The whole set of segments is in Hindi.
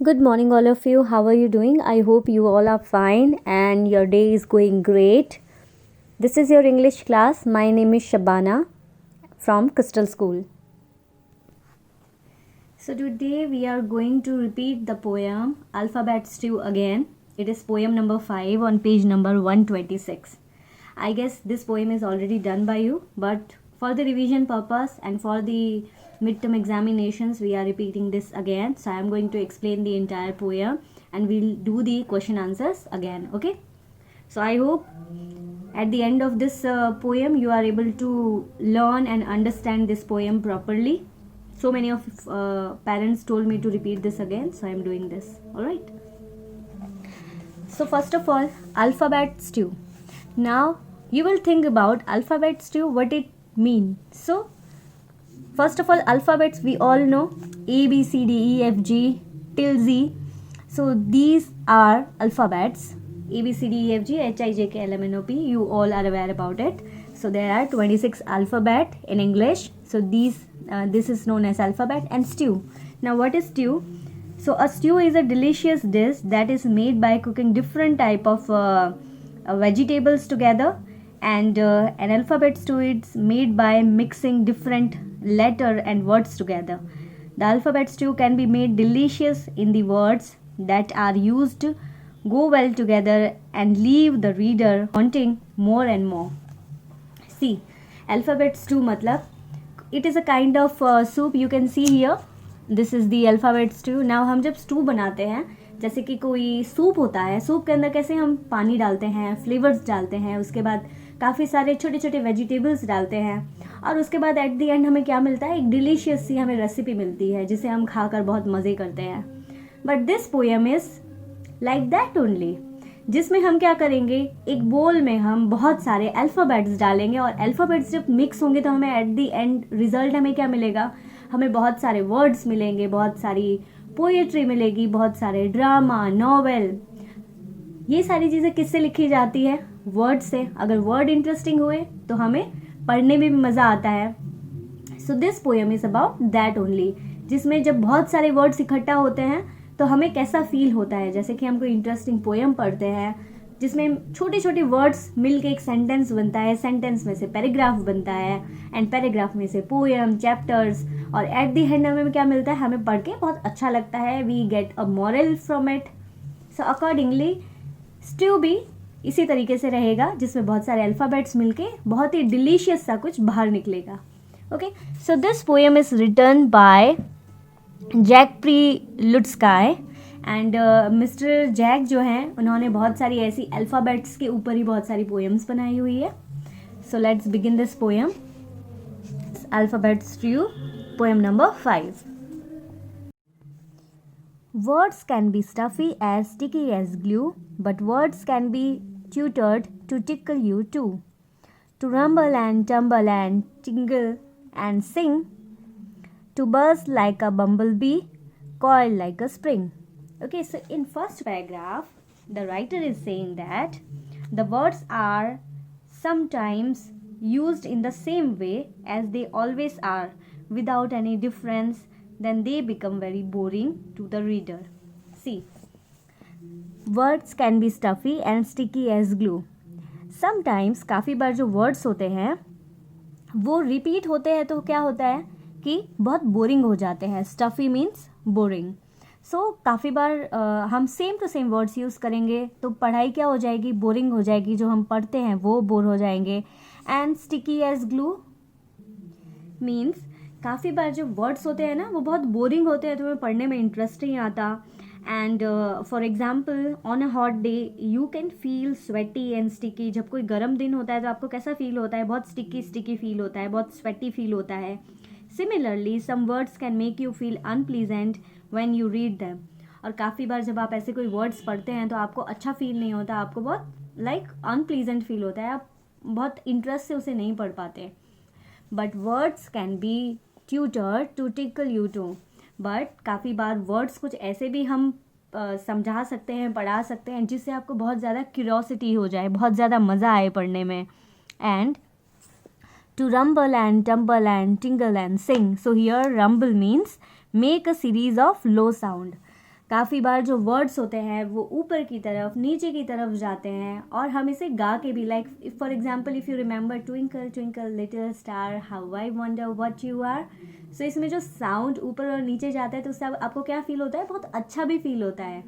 Good morning, all of you. How are you doing? I hope you all are fine and your day is going great. This is your English class. My name is Shabana from Crystal School. So, today we are going to repeat the poem Alphabet Stew again. It is poem number 5 on page number 126. I guess this poem is already done by you, but for the revision purpose and for the midterm examinations we are repeating this again. So I am going to explain the entire poem and we'll do the question answers again. Okay, so I hope at the end of this poem you are able to learn and understand this poem properly. So many of parents told me to repeat this again, so I am doing this. All right, so first of all, alphabet stew. Now you will think about alphabet stew, what it mean. So first of all, alphabets we all know, A, B, C, D, E, F, G till Z. So these are alphabets, A, B, C, D, E, F, G, H, I, J, K, L, M, N, O, P. You all are aware about it. So there are 26 alphabet in English. So this is known as alphabet. And stew. Now what is stew? So a stew is a delicious dish that is made by cooking different type of vegetables together, and an alphabet stew is made by mixing different letter and words together. The alphabet stew can be made delicious in the words that are used go well together and leave the reader wanting more and more. See, alphabet stew matlab it is a kind of soup. You can see here, this is the alphabet stew. Now हम जब stew बनाते हैं, जैसे कि कोई सूप होता है, सूप के अंदर कैसे हम पानी डालते हैं, फ्लेवर्स डालते हैं, उसके बाद काफ़ी सारे छोटे छोटे वेजिटेबल्स डालते हैं और उसके बाद एट द एंड हमें क्या मिलता है, एक डिलीशियस सी हमें रेसिपी मिलती है जिसे हम खाकर बहुत मज़े करते हैं. But this poem is like that only, जिसमें हम क्या करेंगे, एक बोल में हम बहुत सारे अल्फ़ाबेट्स डालेंगे और अल्फ़ाबेट्स जब मिक्स होंगे तो हमें एट द एंड रिजल्ट हमें क्या मिलेगा, हमें बहुत सारे वर्ड्स मिलेंगे, बहुत सारी पोएट्री मिलेगी, बहुत सारे ड्रामा, नॉवेल. ये सारी चीज़ें किससे लिखी जाती है, वर्ड से. अगर वर्ड इंटरेस्टिंग हुए तो हमें पढ़ने में भी मज़ा आता है. सो this poem is about that only, जिसमें जब बहुत सारे वर्ड्स इकट्ठा होते हैं तो हमें कैसा फील होता है, जैसे कि हम कोई इंटरेस्टिंग पोएम पढ़ते हैं जिसमें छोटे छोटे वर्ड्स मिलके एक सेंटेंस बनता है, सेंटेंस में से पैराग्राफ बनता है एंड पैराग्राफ में से पोएम, चैप्टर्स, और एट द एंड हमें क्या मिलता है, हमें पढ़ के बहुत अच्छा लगता है. We get a moral from it. So accordingly stew भी इसी तरीके से रहेगा, जिसमें बहुत सारे अल्फ़ाबेट्स मिलके बहुत ही डिलीशियस सा कुछ बाहर निकलेगा. Okay, so this poem is written by Jack Prelutsky and mister Jack जो हैं उन्होंने बहुत सारी ऐसी अल्फ़ाबेट्स के ऊपर ही बहुत सारी पोएम्स बनाई हुई है. So let's begin this poem alphabet stew, poem number 5. Words can be stuffy as sticky as glue, but words can be tutored to tickle you too. To rumble and tumble and tingle and sing, to buzz like a bumblebee, coil like a spring. Okay, so in first paragraph, the writer is saying that the words are sometimes used in the same way as they always are, without any difference, then they become very boring to the reader. See, words can be stuffy and sticky as glue. Sometimes काफ़ी बार जो words होते हैं वो repeat होते हैं तो क्या होता है कि बहुत boring हो जाते हैं. Stuffy means boring. So काफ़ी बार हम same to same words use करेंगे तो पढ़ाई क्या हो जाएगी, बोरिंग हो जाएगी, जो हम पढ़ते हैं वो बोर हो जाएंगे. And sticky as glue means काफ़ी बार जो वर्ड्स होते हैं ना वो बहुत बोरिंग होते हैं तो हमें पढ़ने में इंटरेस्ट नहीं आता. And for example on a hot day you can feel sweaty and sticky. जब कोई गर्म दिन होता है तो आपको कैसा फील होता है, बहुत स्टिकी स्टिकी फील होता है, बहुत स्वेटी फील होता है. Similarly some words can make you feel unpleasant when you read them. और काफ़ी बार जब आप ऐसे कोई वर्ड्स पढ़ते हैं तो आपको अच्छा फील नहीं होता, आपको बहुत अनप्लीजेंट फील होता है, आप बहुत इंटरेस्ट से उसे नहीं पढ़ पाते. But words can be tutor to tickle you too. But काफ़ी बार वर्ड्स कुछ ऐसे भी हम समझा सकते हैं, पढ़ा सकते हैं जिससे आपको बहुत ज़्यादा क्यूरोसिटी हो जाए, बहुत ज़्यादा मज़ा आए पढ़ने में. And to rumble and tumble and tingle and sing. So here rumble means make a series of low sound. काफ़ी बार जो वर्ड्स होते हैं वो ऊपर की तरफ नीचे की तरफ जाते हैं और हम इसे गा के भी, like for example if you remember twinkle twinkle little star how I wonder what you are, so इसमें जो साउंड ऊपर और नीचे जाता है तो उससे आपको क्या फील होता है, बहुत अच्छा भी फील होता है।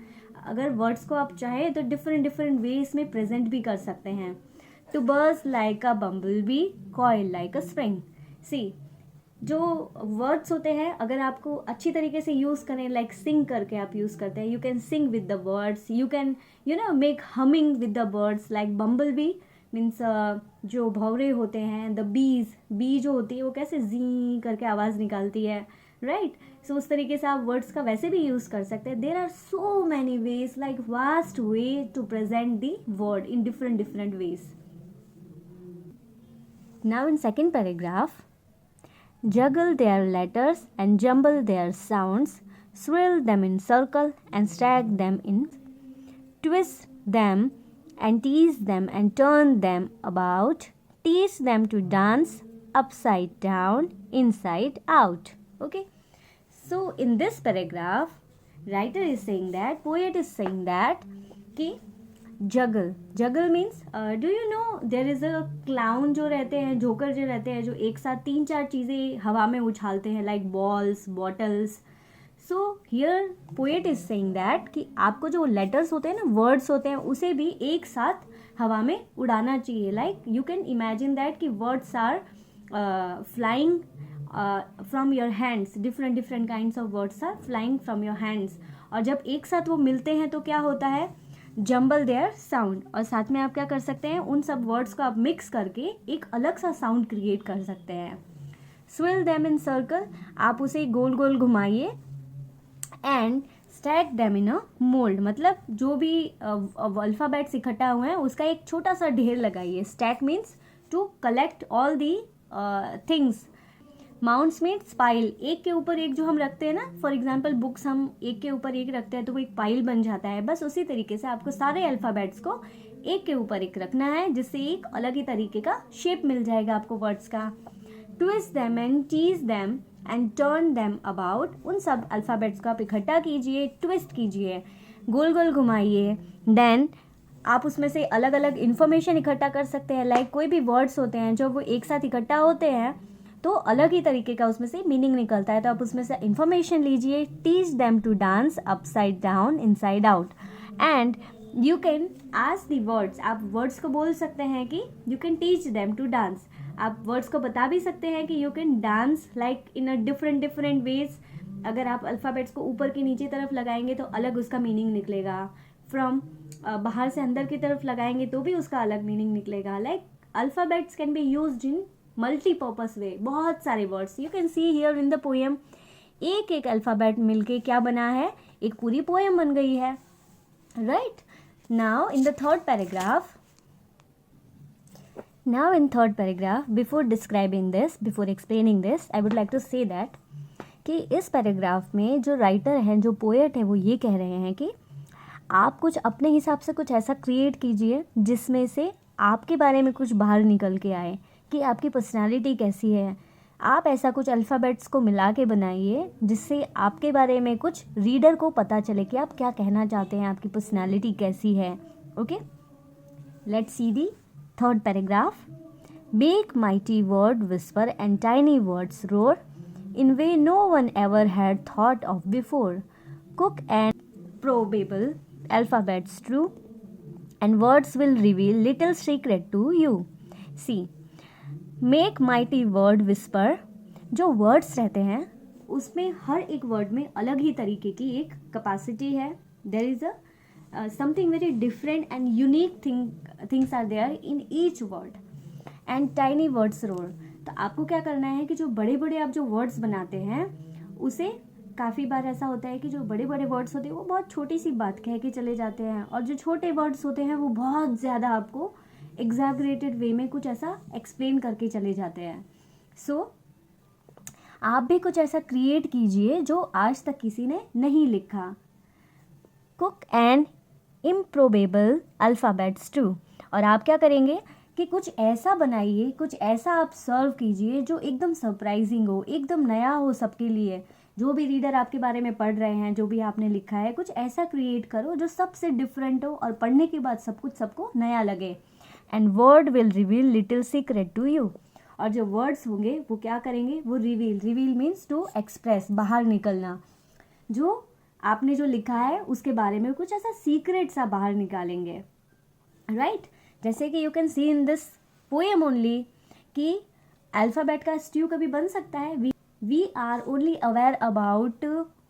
अगर वर्ड्स को आप चाहें तो डिफरेंट डिफरेंट वे इसमें प्रेजेंट भी कर सकते हैं। To buzz like a bumble bee, coil like a spring. See, जो वर्ड्स होते हैं अगर आपको अच्छी तरीके से यूज़ करें, लाइक सिंग करके आप यूज़ करते हैं, you can sing with the words, you can make humming with the words, like bumble B means जो भौरे होते हैं, द बीज, बी जो होती है वो कैसे जी करके आवाज़ निकालती है, राइट। सो उस तरीके से आप वर्ड्स का वैसे भी यूज़ कर सकते हैं। There are so many ways, like vast way to present the word in different different ways. Now in second paragraph, juggle their letters and jumble their sounds, swirl them in circle and stack them in, twist them and tease them and turn them about, teach them to dance upside down, inside out. Okay, so in this paragraph, writer is saying that, poet is saying that कि juggle means do you know there is a clown जो रहते हैं, जोकर जो रहते हैं, जो एक साथ 3-4 चीज़ें हवा में उछालते हैं, like balls, bottles. So here poet is saying that कि आपको जो लेटर्स होते हैं ना, वर्ड्स होते हैं, उसे भी एक साथ हवा में उड़ाना चाहिए। Like you can imagine that कि words are flying from your hands, different different kinds of words are flying from your hands, और जब एक साथ वो मिलते हैं तो क्या होता है, जम्बल देयर साउंड। और साथ में आप क्या कर सकते हैं, उन सब वर्ड्स को आप मिक्स करके एक अलग सा साउंड क्रिएट कर सकते हैं। स्विल देम इन सर्कल, आप उसे गोल गोल घुमाइए, and stack them in a mould, मतलब जो भी अल्फ़ाबेट्स इकट्ठा हुए हैं उसका एक छोटा सा ढेर लगाइए। Stack means to collect all the things, mounts means pile, एक के ऊपर एक जो हम रखते हैं ना, फॉर एग्जाम्पल बुक्स हम एक के ऊपर एक रखते हैं तो वो एक पाइल बन जाता है, बस उसी तरीके से आपको सारे अल्फ़ाबेट्स को एक के ऊपर एक रखना है, जिससे एक अलग ही तरीके का शेप मिल जाएगा आपको वर्ड्स का। Twist them and tease them and turn them about, उन सब अल्फ़ाबेट्स को आप इकट्ठा कीजिए, ट्विस्ट कीजिए, गोल गोल घुमाइए। देन आप उसमें से अलग अलग इन्फॉर्मेशन इकट्ठा कर सकते हैं, लाइक कोई भी वर्ड्स होते हैं जो वो एक साथ इकट्ठा होते हैं तो अलग ही तरीके का उसमें से मीनिंग निकलता है, तो आप उसमें से इन्फॉर्मेशन लीजिए। Teach them to dance upside down, inside out, and you can ask the words, आप वर्ड्स को बोल सकते हैं कि you can teach them to dance, आप वर्ड्स को बता भी सकते हैं कि you can dance like in a different different ways. अगर आप अल्फ़ाबेट्स को ऊपर की नीचे तरफ लगाएंगे तो अलग उसका मीनिंग निकलेगा, फ्रॉम बाहर से अंदर की तरफ लगाएंगे तो भी उसका अलग मीनिंग निकलेगा। Like alphabets can be used in multipurpose way, बहुत सारे words you can see here in the poem. एक एक अल्फ़ाबेट मिलके क्या बना है, एक पूरी पोएम बन गई है, right. Now in the third paragraph, before describing this, before explaining this, I would like to say that कि इस पैराग्राफ में जो राइटर हैं, जो पोएट है, वो ये कह रहे हैं कि आप कुछ अपने हिसाब से कुछ ऐसा क्रिएट कीजिए जिसमें से आपके बारे में कुछ बाहर निकल के आए, कि आपकी पर्सनालिटी कैसी है। आप ऐसा कुछ अल्फ़ाबेट्स को मिला के बनाइए जिससे आपके बारे में कुछ रीडर को पता चले कि आप क्या कहना चाहते हैं, आपकी पर्सनालिटी कैसी है। Okay, let's see the third paragraph. Make mighty word whisper and tiny words roar in ways no one ever had thought of before, cook and probable alphabets true and words will reveal little secret to you. See, make mighty word whisper, जो वर्ड्स रहते हैं उसमें हर एक वर्ड में अलग ही तरीके की एक कैपेसिटी है। There is a something very different and unique things are there in each word, and tiny words roar. तो आपको क्या करना है कि जो बड़े बड़े आप जो वर्ड्स बनाते हैं उसे, काफ़ी बार ऐसा होता है कि जो बड़े बड़े वर्ड्स होते हैं वो बहुत छोटी सी बात कह के चले जाते हैं, और जो छोटे वर्ड्स होते हैं वो बहुत ज़्यादा आपको एग्जैगरेटेड वे में कुछ ऐसा एक्सप्लेन करके चले जाते हैं। सो आप भी कुछ ऐसा क्रिएट कीजिए जो आज तक किसी ने नहीं लिखा। Cook and improbable alphabets too, और आप क्या करेंगे कि कुछ ऐसा बनाइए, कुछ ऐसा आप सर्व कीजिए जो एकदम सरप्राइजिंग हो, एकदम नया हो सबके लिए, जो भी रीडर आपके बारे में पढ़ रहे हैं, जो भी आपने लिखा है, कुछ ऐसा क्रिएट करो जो सबसे डिफरेंट हो और पढ़ने के बाद सब कुछ सबको नया लगे। And word will reveal little secret to you, और जो वर्ड्स होंगे वो क्या करेंगे, वो रिवील मीन्स टू एक्सप्रेस, बाहर निकलना, जो आपने जो लिखा है उसके बारे में कुछ ऐसा सीक्रेट सा बाहर निकालेंगे, राइट। जैसे कि you can see in this poem only कि अल्फ़ाबेट का स्ट्यू कभी बन सकता है। We are only aware about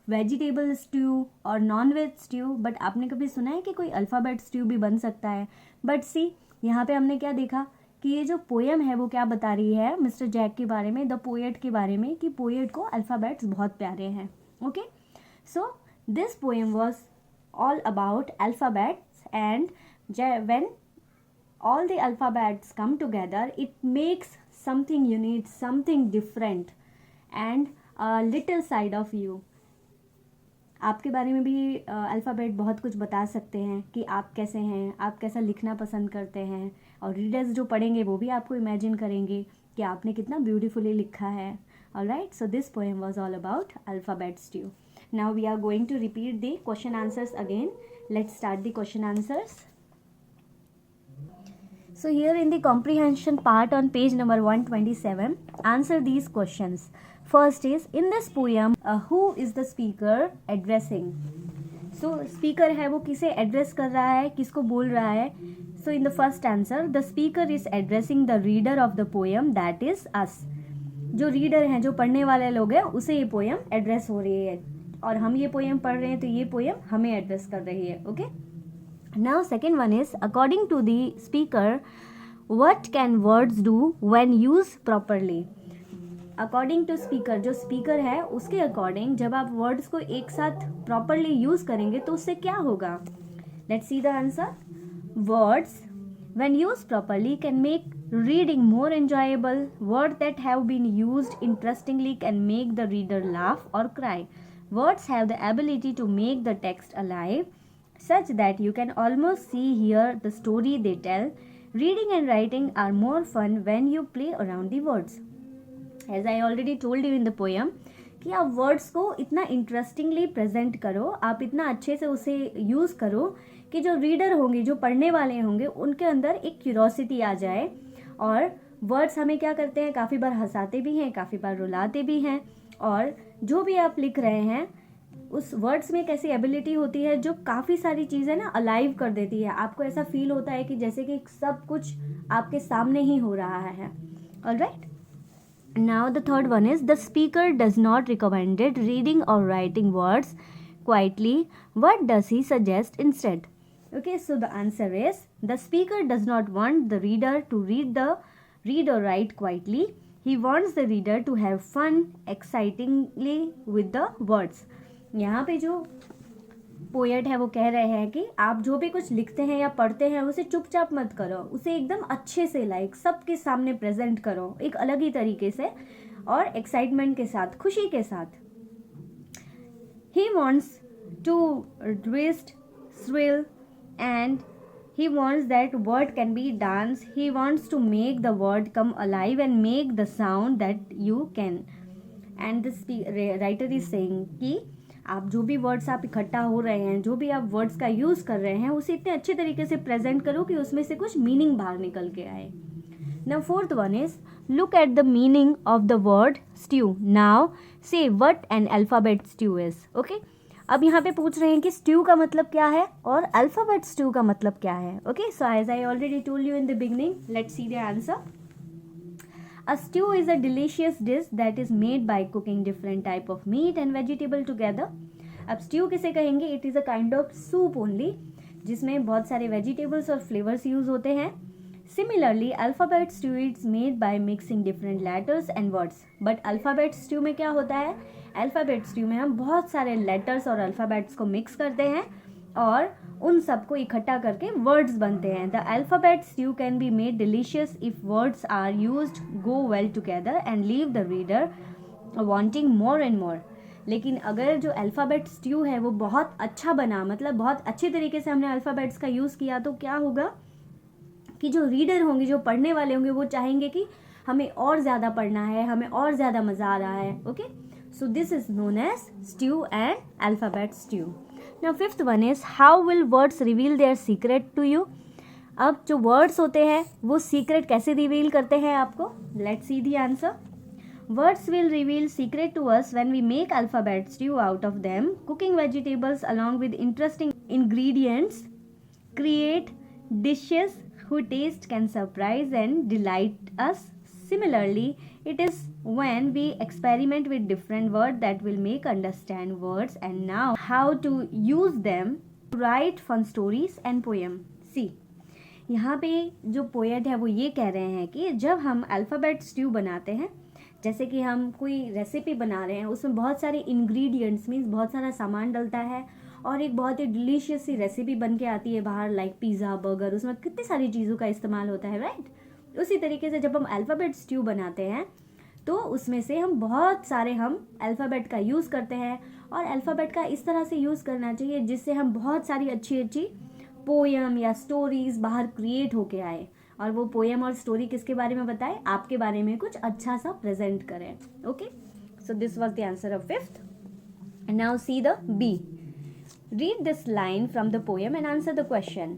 vegetable stew और नॉन वेज स्ट्यू, बट आपने कभी सुना है कि कोई अल्फ़ाबेट स्ट्यू भी बन सकता है। बट सी यहाँ पे हमने क्या देखा कि ये जो पोएम है वो क्या बता रही है मिस्टर जैक के बारे में, द पोएट के बारे में, कि पोएट को अल्फ़ाबेट्स बहुत प्यारे हैं। Okay, so this poem was all about alphabets, and when all the alphabets come together it makes something unique, something different and a little side of you। आपके बारे में भी अल्फ़ाबेट बहुत कुछ बता सकते हैं कि आप कैसे हैं, आप कैसा लिखना पसंद करते हैं, और रीडर्स जो पढ़ेंगे वो भी आपको इमेजिन करेंगे कि आपने कितना ब्यूटीफुली लिखा है। Alright, so this poem was all about alphabets too. Now we are going to repeat the question answers again. Let's start the question answers. So here in the comprehension part on page number 127, answer these questions. First is, in this poem, who is the speaker addressing? So speaker है वो किसे address कर रहा है, किसको बोल रहा है? So in the first answer, the speaker is addressing the reader of the poem, that is us. जो reader हैं, जो पढ़ने वाले लोग हैं, उसे ये poem address हो रही है, और हम ये poem पढ़ रहे हैं तो ये poem हमें address कर रही है। Okay? Now second one is, according to the speaker, what can words do when used properly? According to speaker, जो speaker है उसके according जब आप words को एक साथ properly use करेंगे तो उससे क्या होगा? Let's see the answer. Words when used properly can make reading more enjoyable. Words that have been used interestingly can make the reader laugh or cry. Words have the ability to make the text alive, such that you can almost see hear the story they tell. Reading and writing are more fun when you play around the words. As I already told you in the poem, कि आप वर्ड्स को इतना इंटरेस्टिंगली प्रेजेंट करो, आप इतना अच्छे से उसे यूज़ करो कि जो रीडर होंगे, जो पढ़ने वाले होंगे, उनके अंदर एक क्यूरोसिटी आ जाए। और वर्ड्स हमें क्या करते हैं, काफ़ी बार हंसाते भी हैं, काफ़ी बार रुलाते भी हैं, और जो भी आप लिख रहे हैं उस वर्ड्स में एक ऐसी एबिलिटी होती है जो काफ़ी सारी चीज़ें ना अलाइव कर देती है। आपको ऐसा फील होता है कि जैसे कि सब कुछ आपके सामने ही हो रहा है। Alright, now the third one is, the speaker does not recommended reading और writing words quietly, what does he suggest instead? Okay, so the answer is, the speaker does not want the reader to read or write quietly. He wants the reader to have fun excitingly with the words. यहाँ पे जो पोएट है वो कह रहे हैं कि आप जो भी कुछ लिखते हैं या पढ़ते हैं उसे चुपचाप मत करो, उसे एकदम अच्छे से लाइक सबके सामने प्रेजेंट करो एक अलग ही तरीके से और एक्साइटमेंट के साथ, खुशी के साथ। He wants to twist, thrill and he wants that word can be dance. He wants to make the word come alive and make the sound that you can. And the writer is saying कि आप जो भी वर्ड्स आप इकट्ठा हो रहे हैं, जो भी आप वर्ड्स का यूज़ कर रहे हैं, उसे इतने अच्छे तरीके से प्रेजेंट करो कि उसमें से कुछ मीनिंग बाहर निकल के आए। Now fourth one is, look at the meaning of the word stew. Now say what an alphabet stew is. Okay, अब यहाँ पे पूछ रहे हैं कि स्ट्यू का मतलब क्या है और अल्फ़ाबेट स्ट्यू का मतलब क्या है। Okay, so as I already told you in the beginning, let's see the answer. A stew is a delicious dish that is made by cooking different type of meat and vegetable together. अब stew किसे कहेंगे? It is a kind of soup only, जिसमें बहुत सारे vegetables और flavors use होते हैं। Similarly, alphabet stew is made by mixing different letters and words. But alphabet stew में क्या होता है? Alphabet stew में हम बहुत सारे letters और alphabets को mix करते हैं और उन सबको इकट्ठा करके वर्ड्स बनते हैं। The alphabet stew can be made delicious if words are used go well together and leave the reader wanting more and more. लेकिन अगर जो अल्फ़ाबेट स्ट्यू है वो बहुत अच्छा बना, मतलब बहुत अच्छे तरीके से हमने अल्फ़ाबेट्स का यूज़ किया, तो क्या होगा कि जो रीडर होंगे, जो पढ़ने वाले होंगे, वो चाहेंगे कि हमें और ज़्यादा पढ़ना है, हमें और ज़्यादा मज़ा आ रहा है। Okay, So this is known as stew and alphabet stew. Now fifth one is how will words reveal their secret to you? अब जो वर्ड्स होते हैं वो सीक्रेट कैसे रिवील करते हैं आपको? Let's see the answer. Words will reveal secret to us when we make alphabet stew out of them. Cooking vegetables along with interesting ingredients create dishes whose taste can surprise and delight us. Similarly, it is when we experiment with different words that will make understand words and now how to use them to write fun stories and poem. See, यहाँ पे जो पोएट है वो ये कह रहे हैं कि जब हम अल्फ़ाबेट स्ट्यू बनाते हैं, जैसे कि हम कोई रेसिपी बना रहे हैं, उसमें बहुत सारे इंग्रेडिएंट्स मीन्स बहुत सारा सामान डलता है और एक बहुत ही डिलीशियस सी रेसिपी बन के आती है बाहर, लाइक पिज़्ज़ा, बर्गर, उसमें कितनी सारी चीज़ों का इस्तेमाल होता है, राइट? उसी तरीके से जब हम अल्फ़ाबेट स्ट्यू बनाते हैं तो उसमें से हम बहुत सारे अल्फ़ाबेट का यूज़ करते हैं और अल्फ़ाबेट का इस तरह से यूज़ करना चाहिए जिससे हम बहुत सारी अच्छी अच्छी पोएम या स्टोरीज बाहर क्रिएट होके आए और वो पोएम और स्टोरी किसके बारे में बताए? आपके बारे में कुछ अच्छा सा प्रेजेंट करें. Okay, so this was the answer of fifth. Now see the B. Read this line from the poem and answer the question.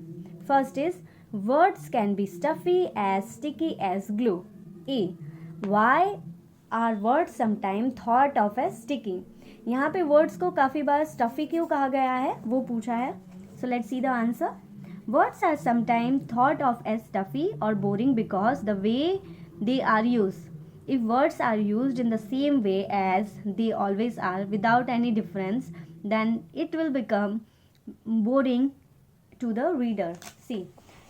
First is words can be stuffy as sticky as glue. A, why are words sometime thought of as sticky. यहाँ पे वर्ड्स को काफ़ी बार स्टफी क्यों कहा गया है वो पूछा है. So let's see the answer. Words are sometimes thought of as stuffy or boring because the way they are used. If words are used in the same way as they always are without any difference, then it will become boring to the reader. See,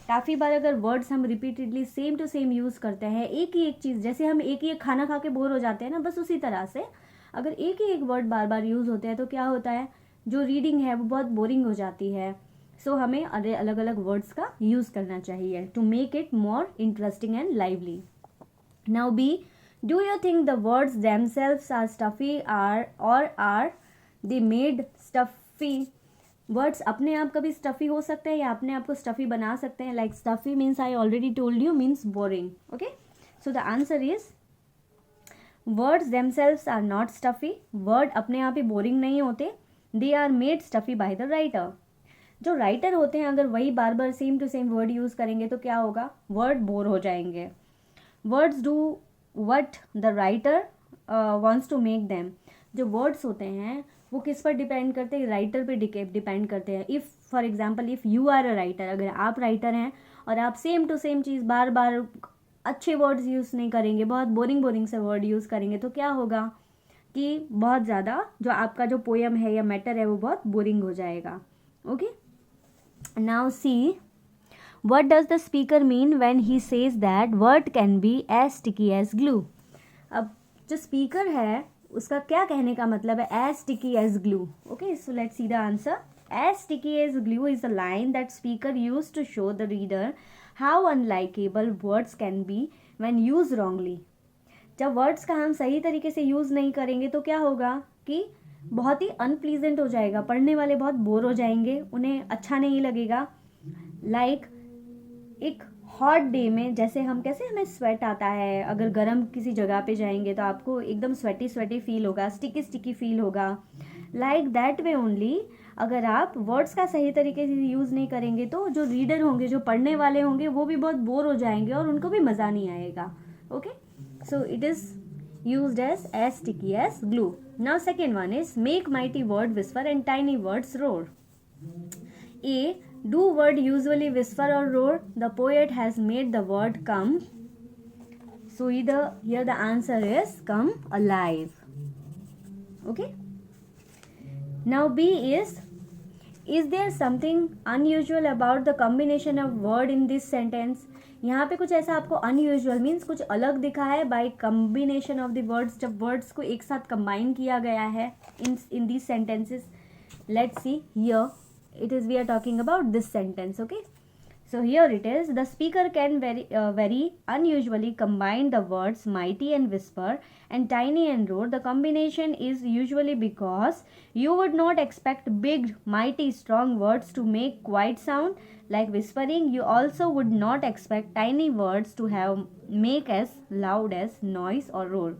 काफ़ी बार अगर वर्ड्स हम repeatedly same to same use करते हैं, एक ही एक चीज़, जैसे हम एक ही एक खाना खा के बोर हो जाते हैं ना, बस उसी तरह से अगर एक ही एक वर्ड बार बार यूज़ होते हैं तो क्या होता है, जो रीडिंग है वो बहुत बोरिंग हो जाती है. सो हमें अलग अलग वर्ड्स का यूज़ करना चाहिए to make it more interesting and lively. Now B, do you think the words themselves are stuffy are they made stuffy. Words अपने आप कभी स्टफी हो सकते हैं या अपने आप को स्टफी बना सकते हैं. Like stuffy means I already told you means boring. Okay, so the answer is words themselves are not stuffy. Word अपने आप ही बोरिंग नहीं होते. They are made stuffy by the writer. जो राइटर होते हैं अगर वही बार बार same to same word use करेंगे तो क्या होगा, वर्ड बोर हो जाएंगे. Words do what the writer wants to make them. जो वर्ड्स होते हैं वो किस पर डिपेंड करते हैं, राइटर पे डिपेंड करते हैं. If for example if you are a writer, अगर आप राइटर हैं और आप सेम टू सेम चीज़ बार बार अच्छे वर्ड्स यूज़ नहीं करेंगे, बहुत बोरिंग से वर्ड यूज़ करेंगे तो क्या होगा कि बहुत ज़्यादा जो आपका जो पोएम है या मैटर है वो बहुत बोरिंग हो जाएगा. Okay, now see, what does the speaker mean when he says that word can be as sticky as glue. अब जो स्पीकर है उसका क्या कहने का मतलब है as sticky as glue. Okay, so let's see the answer. As sticky as glue is a line that speaker used to show the reader how unlikable words can be when used wrongly. जब वर्ड्स का हम सही तरीके से यूज़ नहीं करेंगे तो क्या होगा कि बहुत ही अनप्लीजेंट हो जाएगा, पढ़ने वाले बहुत बोर हो जाएंगे, उन्हें अच्छा नहीं लगेगा. लाइक एक हॉट डे में जैसे हम कैसे हमें स्वेट आता है, अगर गर्म किसी जगह पे जाएंगे तो आपको एकदम स्वेटी फील होगा, स्टिकी फील होगा. लाइक दैट वे ओनली अगर आप वर्ड्स का सही तरीके से यूज़ नहीं करेंगे तो जो रीडर होंगे, जो पढ़ने वाले होंगे वो भी बहुत बोर हो जाएंगे और उनको भी मज़ा नहीं आएगा. Okay, so it is used as sticky as glue. Now second one is make mighty word whisper and tiny words roar. A, do word usually whisper or roar? The poet has made the word come. So here the answer is come alive. Okay. Now B is there something unusual about the combination of word in this sentence? यहाँ पे कुछ ऐसा आपको अनयूजुअल मीन्स कुछ अलग दिखा है by combination of the words, जब वर्ड्स को एक साथ कंबाइन किया गया है in this sentences. Let's see here it is we are talking about this sentence. Okay, so here it is the speaker can very unusually combine the words mighty and whisper and tiny and roar. The combination is usually because you would not expect big, mighty, strong words to make quiet sound like whispering. You also would not expect tiny words to make as loud as noise or roar.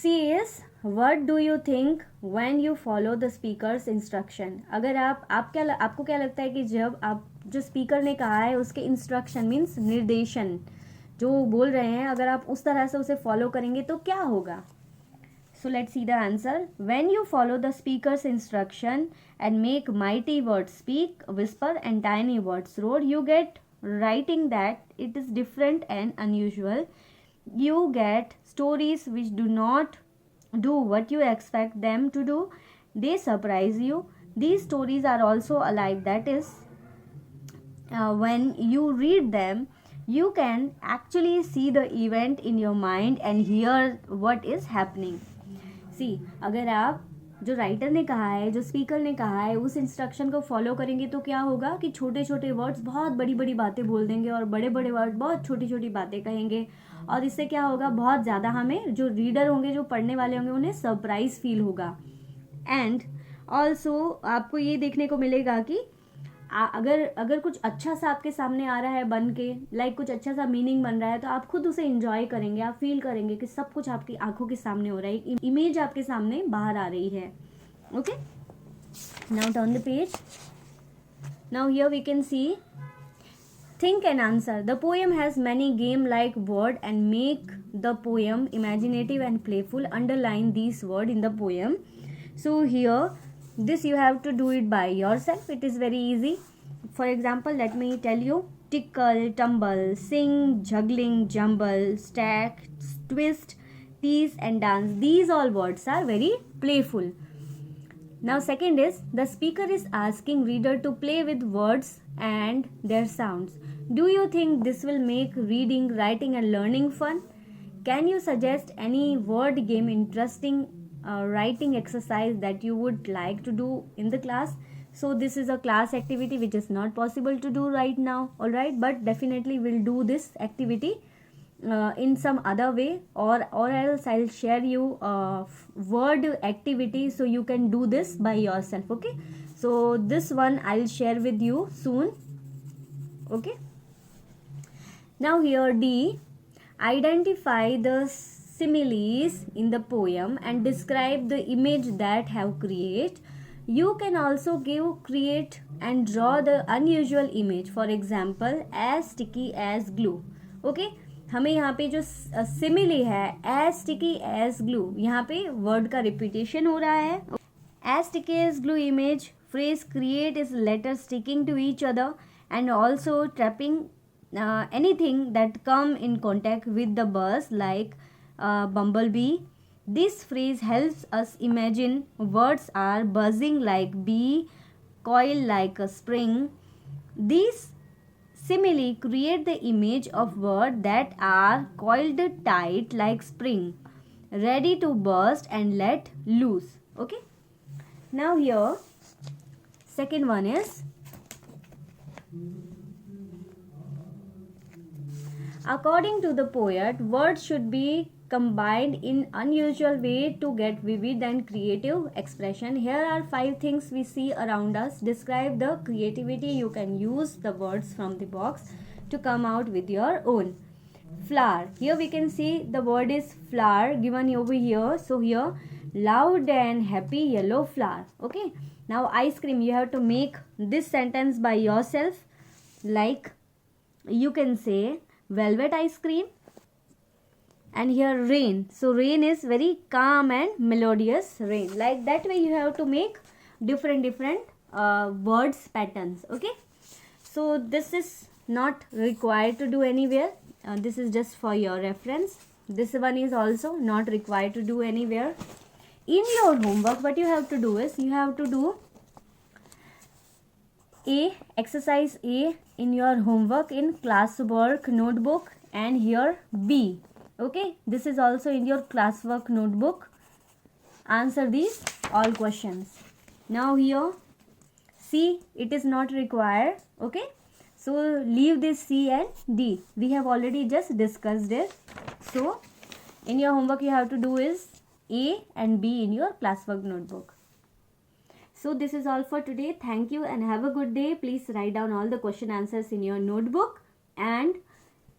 C is what do you think when you follow the speaker's instruction. अगर आपको क्या लगता है कि जब आप जो स्पीकर ने कहा है उसके इंस्ट्रक्शन मीन्स निर्देशन जो बोल रहे हैं, अगर आप उस तरह से उसे फॉलो करेंगे तो क्या होगा. So let's see the answer. When you follow the speaker's instruction and make mighty words speak, whisper and tiny words roar, you get writing that it is different and unusual. You get stories which do not do what you expect them to do. They surprise you. These stories are also alive. That is, when you read them, you can actually see the event in your mind and hear what is happening. सी अगर आप जो राइटर ने कहा है, जो स्पीकर ने कहा है, उस इंस्ट्रक्शन को फॉलो करेंगे तो क्या होगा कि छोटे छोटे वर्ड्स बहुत बड़ी बड़ी बातें बोल देंगे और बड़े बड़े वर्ड बहुत छोटी छोटी बातें कहेंगे. और इससे क्या होगा, बहुत ज़्यादा हमें जो रीडर होंगे, जो पढ़ने वाले होंगे, उन्हें सरप्राइज फील होगा. एंड ऑल्सो आपको ये देखने को मिलेगा कि अगर कुछ अच्छा सा आपके सामने आ रहा है बन के, लाइक कुछ अच्छा सा मीनिंग बन रहा है, तो आप खुद उसे एंजॉय करेंगे. आप फील करेंगे कि सब कुछ आपकी आंखों के सामने हो रहा है, इमेज आपके सामने बाहर आ रही है. Okay, now turn the page. Now here we can see think and answer. The poem has many game-like words and make the poem imaginative and playful. Underline these words in the poem. So here, this you have to do it by yourself. It is very easy. For example, let me tell you: tickle, tumble, sing, juggling, jumble, stack, twist, tease, and dance. These all words are very playful. Now second is, the speaker is asking reader to play with words and their sounds. Do you think this will make reading, writing and learning fun? Can you suggest any word game interesting writing exercise that you would like to do in the class? So this is a class activity which is not possible to do right now, alright, but definitely we'll do this activity in some other way, or else I'll share you word activity so you can do this by yourself. Okay, so this one I'll share with you soon. Okay, now here D, identify the similes in the poem and describe the image that have create. You can also create and draw the unusual image. For example, as sticky as glue. Okay, हमें यहाँ पे जो सिमिली है एज स्टिकी एज ग्लू, यहाँ पे वर्ड का रिपीटेशन हो रहा है. As sticky as glue image phrase create is letter sticking to each other and also trapping anything that come in contact with the birds like bumble bee. This phrase helps us imagine words are buzzing like bee, coil like a spring. These simile create the image of words that are coiled tight like spring, ready to burst and let loose. Okay, now here second one is, according to the poet, words should be combined in unusual way to get vivid and creative expression. Here are 5 things we see around us. Describe the creativity. You can use the words from the box to come out with your own. Flower. Here we can see the word is flower given over here. So here, loud and happy yellow flower. Okay, now ice cream. You have to make this sentence by yourself. Like you can say velvet ice cream. And here rain. So rain is very calm and melodious rain. Like that way you have to make different words patterns. Okay, so this is not required to do anywhere. This is just for your reference. This one is also not required to do anywhere. In your homework, what you have to do is, you have to do A, exercise A in your homework in classwork notebook, and here B. Okay, this is also in your classwork notebook. Answer these all questions. Now here C, it is not required. Okay, so leave this C and D. We have already just discussed it. So in your homework you have to do is A and B in your classwork notebook. So this is all for today. Thank you and have a good day. Please write down all the question answers in your notebook, and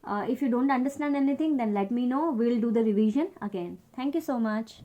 If you don't understand anything, then let me know. We'll do the revision again. Thank you so much.